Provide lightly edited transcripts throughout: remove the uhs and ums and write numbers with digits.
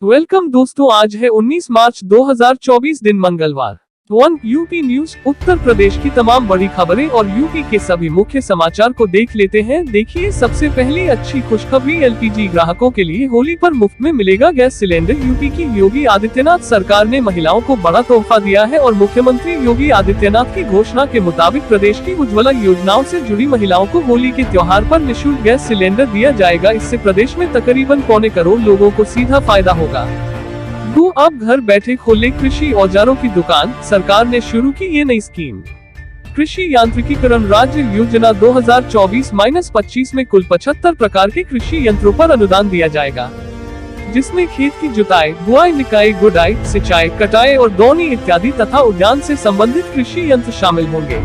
Welcome दोस्तों, आज है 19 मार्च 2024 दिन मंगलवार। One UP news Uttar Pradesh की तमाम बड़ी खबरें और यूपी के सभी मुख्य समाचार को देख लेते हैं। देखिए, सबसे पहली अच्छी खुशखबरी, एलपीजी ग्राहकों के लिए होली पर मुफ्त में मिलेगा गैस सिलेंडर। यूपी की योगी आदित्यनाथ सरकार ने महिलाओं को बड़ा तोहफा दिया है और मुख्यमंत्री योगी आदित्यनाथ की घोषणा के मुताबिक प्रदेश की उज्ज्वला योजनाओं से जुड़ी महिलाओं को होली के त्योहार पर निःशुल्क गैस सिलेंडर दिया जाएगा। इससे प्रदेश में तकरीबन 1.25 करोड़ लोगों को सीधा फायदा होगा। अब घर बैठे खोले कृषि औजारों की दुकान, सरकार ने शुरू की ये नई स्कीम। कृषि यांत्रिकीकरण राज्य योजना 2024-25 में कुल 75 प्रकार के कृषि यंत्रों पर अनुदान दिया जाएगा, जिसमें खेत की जुताई, बुआई, निकाई, गुड़ाई, सिंचाई, कटाई और दौनी इत्यादि तथा उद्यान से संबंधित कृषि यंत्र शामिल होंगे।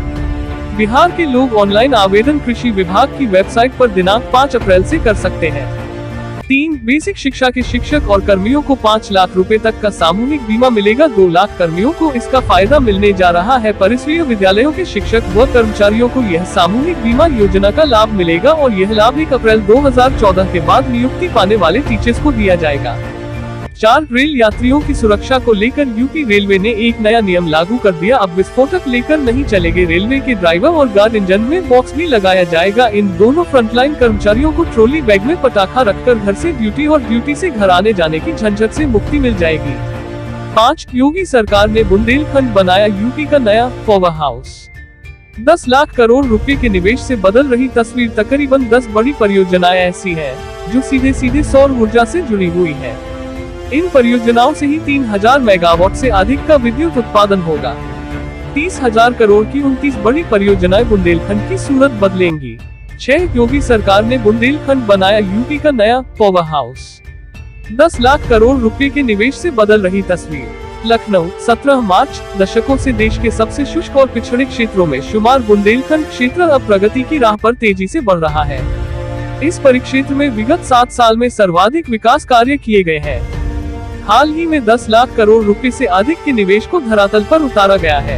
बिहार के लोग ऑनलाइन आवेदन कृषि विभाग की वेबसाइट पर दिनांक 5 अप्रैल से कर सकते हैं। 3. बेसिक शिक्षा के शिक्षक और कर्मियों को 5 लाख रुपए तक का सामूहिक बीमा मिलेगा। 2 लाख कर्मियों को इसका फायदा मिलने जा रहा है। परिसरीय विद्यालयों के शिक्षक व कर्मचारियों को यह सामूहिक बीमा योजना का लाभ मिलेगा और यह लाभ 1 अप्रैल 2014 के बाद नियुक्ति पाने वाले टीचर्स को दिया जाएगा। 4. रेल यात्रियों की सुरक्षा को लेकर यूपी रेलवे ने एक नया नियम लागू कर दिया। अब विस्फोटक लेकर नहीं चलेंगे रेलवे के ड्राइवर और गार्ड, इंजन में बॉक्स भी लगाया जाएगा। इन दोनों फ्रंटलाइन कर्मचारियों को ट्रॉली बैग में पटाखा रखकर घर से ड्यूटी और ड्यूटी से घर आने जाने की झंझट से मुक्ति मिल जाएगी। 5. योगी सरकार ने बुंदेलखंड बनाया यूपी का नया पावर हाउस। 10 लाख करोड़ रुपए के निवेश से बदल रही तस्वीर। तकरीबन 10 बड़ी परियोजनाएं ऐसी है जो सीधे सौर ऊर्जा से जुड़ी हुई है। इन परियोजनाओं से ही 3000 मेगावाट से अधिक का विद्युत उत्पादन होगा। 30,000 करोड़ की 29 बड़ी परियोजनाएं बुंदेलखंड की सूरत बदलेंगी। 6. योगी सरकार ने बुंदेलखंड बनाया यूपी का नया पावर हाउस। 10 लाख करोड़ रुपए के निवेश से बदल रही तस्वीर। लखनऊ, 17 मार्च। दशकों से देश के सबसे शुष्क और पिछड़े क्षेत्रों में शुमार बुंदेलखंड क्षेत्र अब प्रगति की राह पर तेजी से बढ़ रहा है। इस परिक्षेत्र में विगत 7 साल में सर्वाधिक विकास कार्य किए गए हैं। हाल ही में 10 लाख करोड़ रुपए से अधिक के निवेश को धरातल पर उतारा गया है।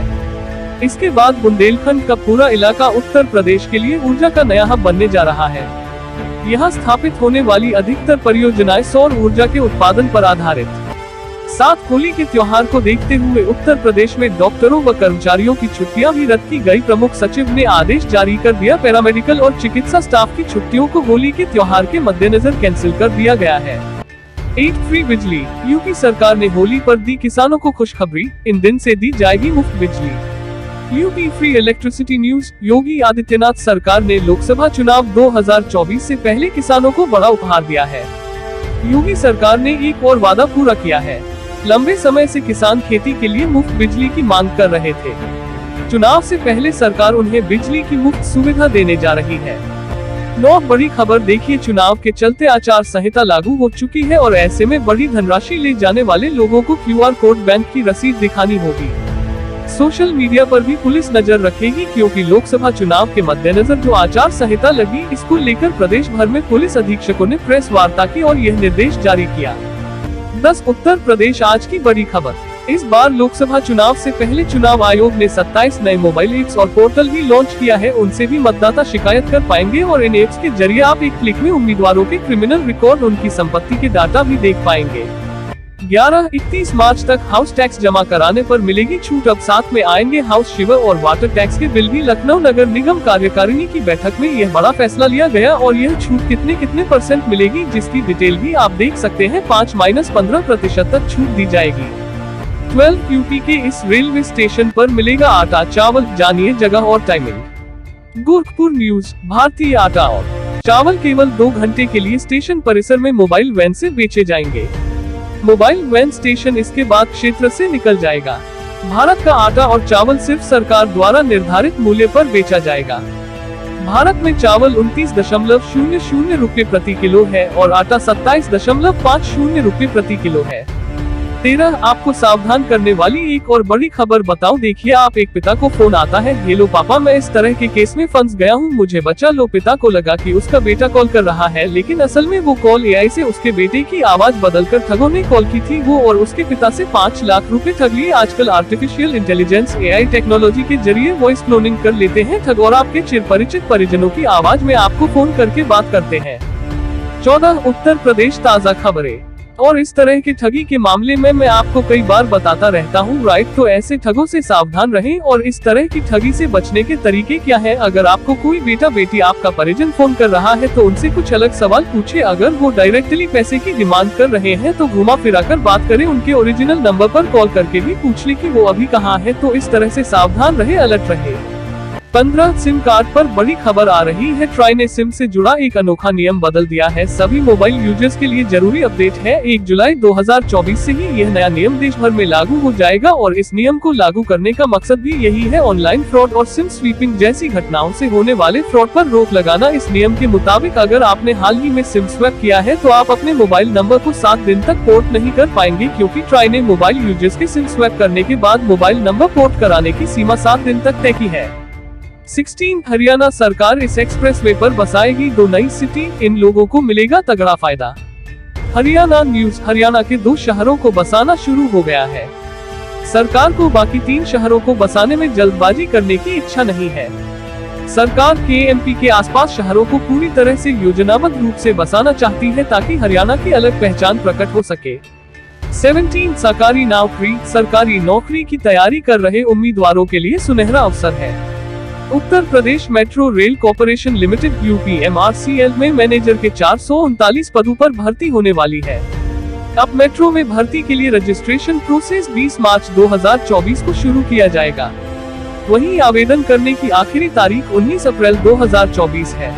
इसके बाद बुंदेलखंड का पूरा इलाका उत्तर प्रदेश के लिए ऊर्जा का नया हब बनने जा रहा है। यहाँ स्थापित होने वाली अधिकतर परियोजनाएं सौर ऊर्जा के उत्पादन पर आधारित। 7. होली के त्योहार को देखते हुए उत्तर प्रदेश में डॉक्टरों व कर्मचारियों की छुट्टियां भी रद्द की गई। प्रमुख सचिव ने आदेश जारी कर दिया। पैरामेडिकल और चिकित्सा स्टाफ की छुट्टियों को होली के त्योहार के मद्देनजर कैंसिल कर दिया गया है। 8. फ्री बिजली। यूपी सरकार ने होली पर दी किसानों को खुशखबरी, इन दिन से दी जाएगी मुफ्त बिजली। UP free electricity news. Yogi Adityanath सरकार ने लोकसभा चुनाव 2024 से पहले किसानों को बड़ा उपहार दिया है। योगी सरकार ने एक और वादा पूरा किया है। लंबे समय से किसान खेती के लिए मुफ्त बिजली की मांग कर रहे थे। चुनाव से पहले सरकार उन्हें बिजली की मुफ्त सुविधा देने जा रही है। 9. बड़ी खबर देखिए, चुनाव के चलते आचार संहिता लागू हो चुकी है और ऐसे में बड़ी धनराशि ले जाने वाले लोगों को QR कोड बैंक की रसीद दिखानी होगी। सोशल मीडिया पर भी पुलिस नजर रखेगी, क्योंकि लोकसभा चुनाव के मद्देनजर जो आचार संहिता लगी, इसको लेकर प्रदेश भर में पुलिस अधीक्षकों ने प्रेस वार्ता की और यह निर्देश जारी किया। 10. उत्तर प्रदेश आज की बड़ी खबर। इस बार लोकसभा चुनाव से पहले चुनाव आयोग ने 27 नए मोबाइल एप्स और पोर्टल भी लॉन्च किया है। उनसे भी मतदाता शिकायत कर पाएंगे और इन एप्स के जरिए आप एक क्लिक में उम्मीदवारों के क्रिमिनल रिकॉर्ड, उनकी संपत्ति के डाटा भी देख पाएंगे। 11-31 मार्च तक हाउस टैक्स जमा कराने पर मिलेगी छूट। अब साथ में आएंगे हाउस, शिवर और वाटर टैक्स के बिल भी। लखनऊ नगर निगम कार्यकारिणी की बैठक में यह बड़ा फैसला लिया गया और यह छूट कितने % मिलेगी, जिसकी डिटेल भी आप देख सकते हैं। 5-15% तक छूट दी जाएगी। 12. यूपी के इस रेलवे स्टेशन पर मिलेगा आटा चावल, जानिए जगह और टाइमिंग। गोरखपुर न्यूज। भारतीय आटा और चावल केवल 2 घंटे के लिए स्टेशन परिसर में मोबाइल वैन से बेचे जाएंगे। मोबाइल वैन स्टेशन इसके बाद क्षेत्र से निकल जाएगा। भारत का आटा और चावल सिर्फ सरकार द्वारा निर्धारित मूल्य पर बेचा जाएगा। भारत में चावल 29.00 रुपए प्रति किलो है और आटा 27.50 रुपए प्रति किलो है। 13. आपको सावधान करने वाली एक और बड़ी खबर बताऊं। देखिए, आप एक पिता को फोन आता है, हेलो पापा, मैं इस तरह के केस में फंस गया हूं, मुझे बचा लो। पिता को लगा कि उसका बेटा कॉल कर रहा है, लेकिन असल में वो कॉल AI से उसके बेटे की आवाज बदलकर ठगों ने कॉल की थी। वो और उसके पिता से 5 लाख रुपए ठग लिए। आजकल आर्टिफिशियल इंटेलिजेंस AI टेक्नोलॉजी के जरिए वॉइस क्लोनिंग कर लेते हैं ठग और आपके चिरपरिचित परिजनों की आवाज में आपको फोन करके बात करते हैं। 14. उत्तर प्रदेश ताज़ा खबरें। और इस तरह के ठगी के मामले में मैं आपको कई बार बताता रहता हूँ, राइट। तो ऐसे ठगों से सावधान रहें। और इस तरह की ठगी से बचने के तरीके क्या है? अगर आपको कोई बेटा बेटी आपका परिजन फोन कर रहा है तो उनसे कुछ अलग सवाल पूछे। अगर वो डायरेक्टली पैसे की डिमांड कर रहे हैं तो घुमा फिरा कर बात करें। उनके ओरिजिनल नंबर पर कॉल करके भी पूछ ले कि वो अभी कहाँ है। तो इस तरह से सावधान रहे, अलर्ट रहे। 15 सिम कार्ड पर बड़ी खबर आ रही है। ट्राई ने सिम से जुड़ा एक अनोखा नियम बदल दिया है। सभी मोबाइल यूजर्स के लिए जरूरी अपडेट है। 1 जुलाई 2024 से ही यह नया नियम देश भर में लागू हो जाएगा और इस नियम को लागू करने का मकसद भी यही है, ऑनलाइन फ्रॉड और सिम स्वीपिंग जैसी घटनाओं से होने वाले फ्रॉड पर रोक लगाना। इस नियम के मुताबिक अगर आपने हाल ही में सिम स्वैप किया है तो आप अपने मोबाइल नंबर को 7 दिन तक पोर्ट नहीं कर पाएंगे, क्योंकि ट्राई ने मोबाइल यूजर्स के सिम स्वैप करने के बाद मोबाइल नंबर पोर्ट कराने की सीमा 7 दिन तक तय की है। 16 हरियाणा सरकार इस एक्सप्रेसवे पर बसाएगी 2 नई सिटी, इन लोगों को मिलेगा तगड़ा फायदा। हरियाणा न्यूज। हरियाणा के 2 शहरों को बसाना शुरू हो गया है। सरकार को बाकी 3 शहरों को बसाने में जल्दबाजी करने की इच्छा नहीं है। सरकार KMP के आसपास शहरों को पूरी तरह से योजनाबद्ध रूप से बसाना चाहती है ताकि हरियाणा की अलग पहचान प्रकट हो सके। 17 सरकारी नौकरी। सरकारी नौकरी की तैयारी कर रहे उम्मीदवारों के लिए सुनहरा अवसर है। Uttar Pradesh metro rail corporation limited UPMRCL में मैनेजर के 439 पदों पर भर्ती होने वाली है। अब मेट्रो में भर्ती के लिए रजिस्ट्रेशन प्रोसेस 20 मार्च 2024 को शुरू किया जाएगा। वहीं आवेदन करने की आखिरी तारीख 19 अप्रैल 2024 है।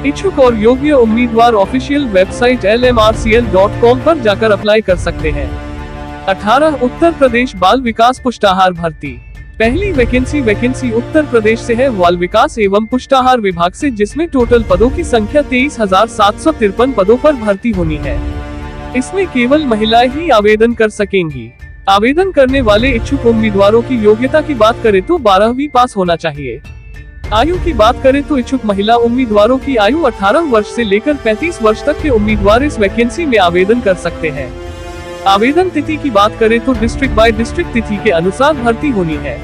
इच्छुक और योग्य उम्मीदवार ऑफिशियल वेबसाइट lmrcl.com पर जाकर अप्लाई कर सकते हैं। 18 उत्तर प्रदेश बाल विकास पुष्टाहार भर्ती। पहली वैकेंसी उत्तर प्रदेश से है, बाल विकास एवं पुष्टाहार विभाग से, जिसमें टोटल पदों की संख्या 23,753 पदों पर भर्ती होनी है। इसमें केवल महिलाएं ही आवेदन कर सकेंगी। आवेदन करने वाले इच्छुक उम्मीदवारों की योग्यता की बात करें तो 12वीं पास होना चाहिए। आयु की बात करें तो इच्छुक महिला उम्मीदवारों की आयु 18 वर्ष से लेकर 35 वर्ष तक के उम्मीदवार इस वैकेंसी में आवेदन कर सकते हैं। आवेदन तिथि की बात करें तो डिस्ट्रिक्ट बाय डिस्ट्रिक्ट तिथि के अनुसार भर्ती होनी है।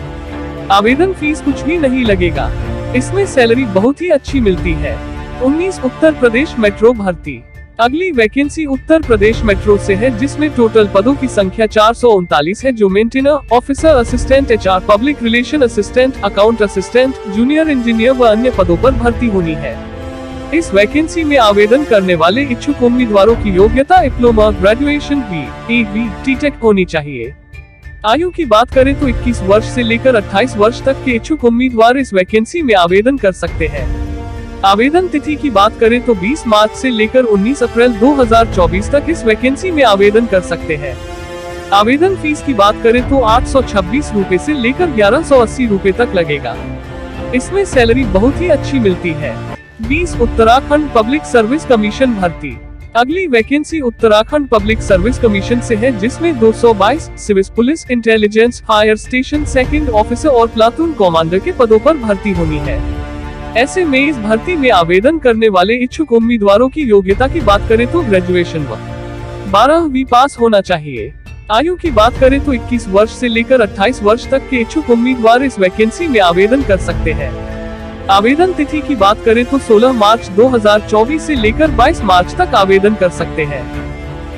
आवेदन फीस कुछ भी नहीं लगेगा। इसमें सैलरी बहुत ही अच्छी मिलती है। 19 उत्तर प्रदेश मेट्रो भर्ती। अगली वैकेंसी उत्तर प्रदेश मेट्रो से है, जिसमें टोटल पदों की संख्या 439 है, जो maintainer, officer assistant, HR, public relation assistant, account assistant, junior engineer व अन्य पदों पर भर्ती होनी है। इस वैकेंसी में आवेदन करने वाले इच्छुक उम्मीदवारों की योग्यता डिप्लोमा, ग्रेजुएशन, BA, TTEC होनी चाहिए। आयु की बात करें तो 21 वर्ष से लेकर 28 वर्ष तक के इच्छुक उम्मीदवार इस वैकेंसी में आवेदन कर सकते हैं। आवेदन तिथि की बात करें तो 20 मार्च से लेकर 19 अप्रैल 2024 तक इस वैकेंसी में आवेदन कर सकते हैं। आवेदन फीस की बात करें तो 826 रूपए से लेकर 1180 रूपए तक लगेगा। इसमें सैलरी बहुत ही अच्छी मिलती है। 20 उत्तराखंड पब्लिक सर्विस कमीशन भर्ती। अगली vacancy Uttarakhand public service commission से है, जिसमें 222 civil police, intelligence, fire station second officer और प्लाटून कमांडर के पदों पर भर्ती होनी है। ऐसे में इस भर्ती में आवेदन करने वाले इच्छुक उम्मीदवारों की योग्यता की बात करें तो ग्रेजुएशन व 12वीं पास होना चाहिए। आयु की बात करें तो 21 वर्ष से लेकर 28 वर्ष तक के इच्छुक उम्मीदवार इस वैकेंसी में आवेदन कर सकते हैं। आवेदन तिथि की बात करें तो 16 मार्च 2024 से लेकर 22 मार्च तक आवेदन कर सकते हैं।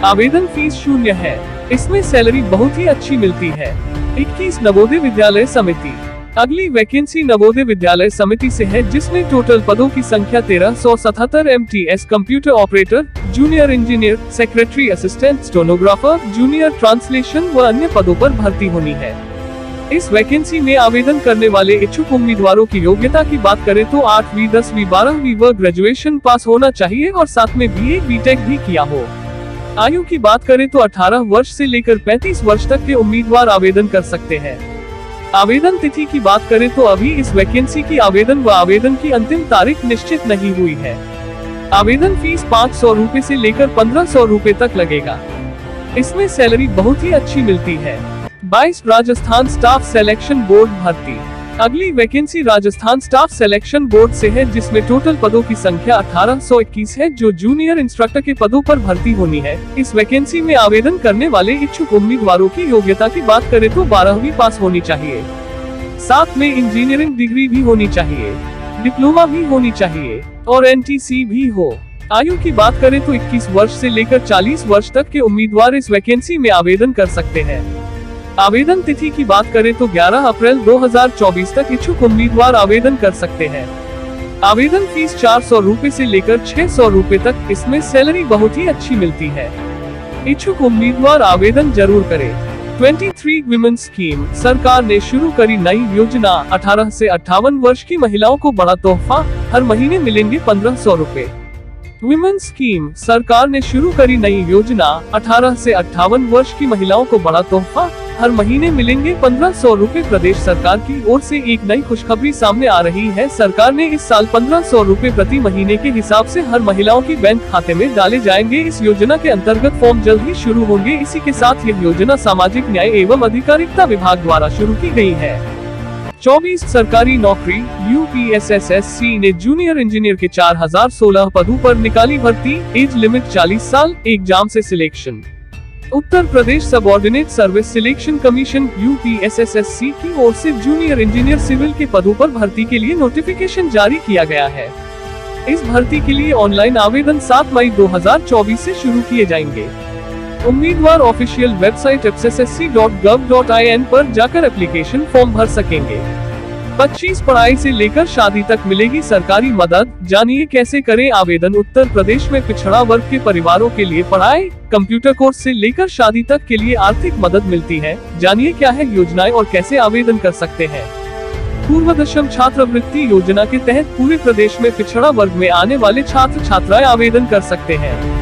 आवेदन फीस 0 है। इसमें सैलरी बहुत ही अच्छी मिलती है। 21 नवोदय विद्यालय समिति। अगली वैकेंसी नवोदय विद्यालय समिति से है, जिसमें टोटल पदों की संख्या 1377 MTS computer operator, junior engineer, secretary assistant, stenographer, junior translation व अन्य पदों पर भर्ती होनी है। इस वैकेंसी में आवेदन करने वाले इच्छुक उम्मीदवारों की योग्यता की बात करें तो 8वीं, 10वीं, 12वीं व ग्रेजुएशन पास होना चाहिए और साथ में BA, BTEC भी किया हो। आयु की बात करें तो 18 वर्ष से लेकर 35 वर्ष तक के उम्मीदवार आवेदन कर सकते हैं। आवेदन तिथि की बात करें तो अभी इस वैकेंसी की आवेदन की अंतिम तारीख निश्चित नहीं हुई है। आवेदन फीस 500 रूपए से लेकर 1500 रूपए तक लगेगा। इसमें सैलरी बहुत ही अच्छी मिलती है। 22 राजस्थान स्टाफ सिलेक्शन बोर्ड भर्ती। अगली vacancy Rajasthan staff selection board से है, जिसमें टोटल पदों की संख्या 1821 है, जो जूनियर इंस्ट्रक्टर के पदों पर भर्ती होनी है। इस वैकेंसी में आवेदन करने वाले इच्छुक उम्मीदवारों की योग्यता की बात करें तो 12वीं पास होनी चाहिए। साथ में इंजीनियरिंग डिग्री भी होनी चाहिए, डिप्लोमा भी होनी चाहिए और NTC भी हो। आयु की बात करें तो 21 वर्ष से लेकर 40 वर्ष तक के उम्मीदवार इस वैकेंसी में आवेदन कर सकते हैं। आवेदन तिथि की बात करें तो 11 अप्रैल 2024 तक इच्छुक उम्मीदवार आवेदन कर सकते हैं। आवेदन फीस 400 रूपए से लेकर 600 रूपए तक, इसमें सैलरी बहुत ही अच्छी मिलती है। इच्छुक उम्मीदवार आवेदन जरूर करें। 23 विमेन स्कीम, सरकार ने शुरू करी नई योजना। 18 से 58 वर्ष की महिलाओं को बड़ा तोहफा, हर महीने मिलेंगे 1500 रूपए। विमेन स्कीम, सरकार ने शुरू करी नई योजना। 18 से 58 वर्ष की महिलाओं को बड़ा तोहफा, हर महीने मिलेंगे 1500 रूपए। प्रदेश सरकार की ओर से एक नई खुशखबरी सामने आ रही है। सरकार ने इस साल 1500 रूपए प्रति महीने के हिसाब से हर महिलाओं की बैंक खाते में डाले जाएंगे। इस योजना के अंतर्गत फॉर्म जल्द ही शुरू होंगे। इसी के साथ यह योजना सामाजिक न्याय एवं अधिकारिता विभाग द्वारा शुरू की गई है। 24 सरकारी नौकरी। यूपीएसएससी ने जूनियर इंजीनियर के 4016 पदों पर निकाली भर्ती। एज लिमिट 40 साल। एग्जाम से सिलेक्शन। Uttar Pradesh subordinate service selection commission UPSSC की ओर से जूनियर इंजीनियर सिविल के पदों पर भर्ती के लिए नोटिफिकेशन जारी किया गया है। इस भर्ती के लिए ऑनलाइन आवेदन 7 मई 2024 से शुरू किए जाएंगे। उम्मीदवार ऑफिशियल वेबसाइट ssc.gov.in पर जाकर एप्लीकेशन फॉर्म भर सकेंगे। 25 पढ़ाई से लेकर शादी तक मिलेगी सरकारी मदद। जानिए कैसे करें आवेदन। उत्तर प्रदेश में पिछड़ा वर्ग के परिवारों के लिए पढ़ाई, कंप्यूटर कोर्स से लेकर शादी तक के लिए आर्थिक मदद मिलती है। जानिए क्या है योजनाएं और कैसे आवेदन कर सकते हैं। पूर्वदशम छात्रवृत्ति योजना के तहत पूरे प्रदेश में पिछड़ा वर्ग में आने वाले छात्र छात्राएं आवेदन कर सकते हैं।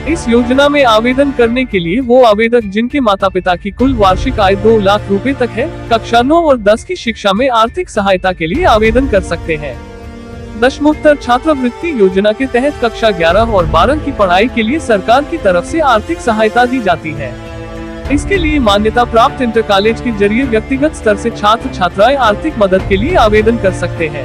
इस योजना में आवेदन करने के लिए वो आवेदक जिनके माता पिता की कुल वार्षिक आय 2 लाख रुपए तक है, कक्षा 9 और 10 की शिक्षा में आर्थिक सहायता के लिए आवेदन कर सकते हैं। दशमोत्तर छात्रवृत्ति योजना के तहत कक्षा 11 और 12 की पढ़ाई के लिए सरकार की तरफ से आर्थिक सहायता दी जाती है। इसके लिए मान्यता प्राप्त इंटर कॉलेज के जरिए व्यक्तिगत स्तर से छात्र छात्राएं आर्थिक मदद के लिए आवेदन कर सकते हैं।